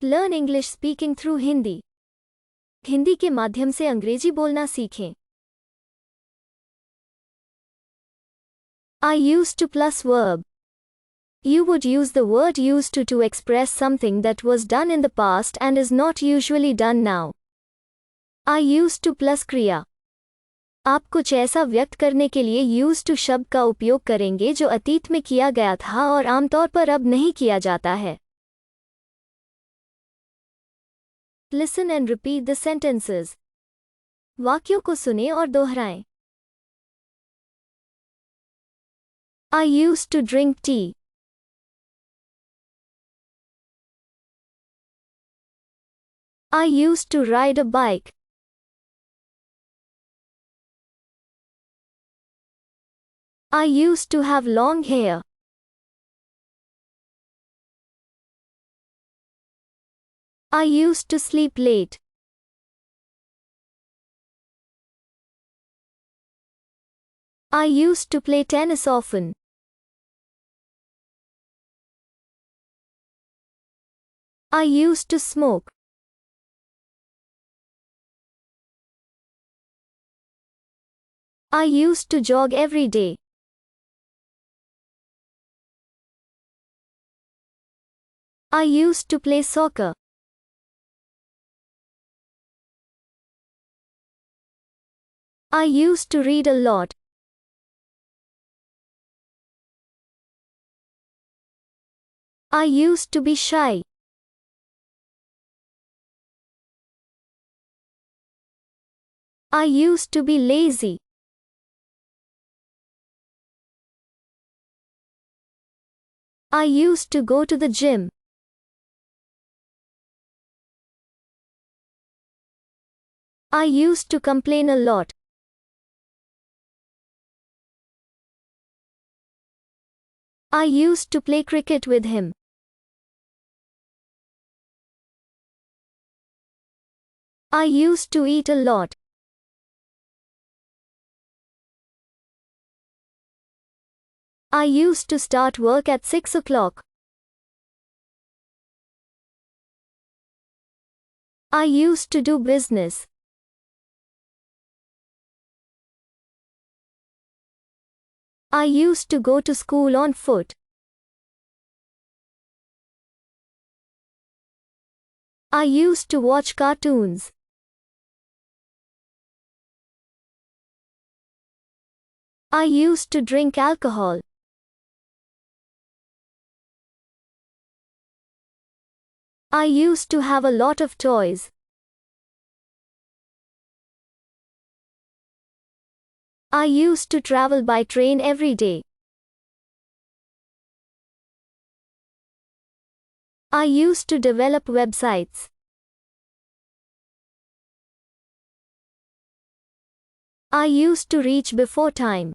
Learn English speaking through Hindi. Hindi के माध्यम से अंग्रेजी बोलना सीखें. I used to plus verb. You would use the word used to express something that was done in the past and is not usually done now. I used to plus क्रिया. आप कुछ ऐसा व्यक्त करने के लिए used to शब्द का उपयोग करेंगे जो अतीत में किया गया था और आमतौर पर अब नहीं किया जाता है. Listen and repeat the sentences. वाक्यों को सुनें और दोहराएं. I used to drink tea. I used to ride a bike. I used to have long hair. I used to sleep late. I used to play tennis often. I used to smoke. I used to jog every day. I used to play soccer. I used to read a lot. I used to be shy. I used to be lazy. I used to go to the gym. I used to complain a lot. I used to play cricket with him. I used to eat a lot. I used to start work at 6 o'clock. I used to do business. I used to go to school on foot. I used to watch cartoons. I used to drink alcohol. I used to have a lot of toys. I used to travel by train every day. I used to develop websites. I used to reach before time.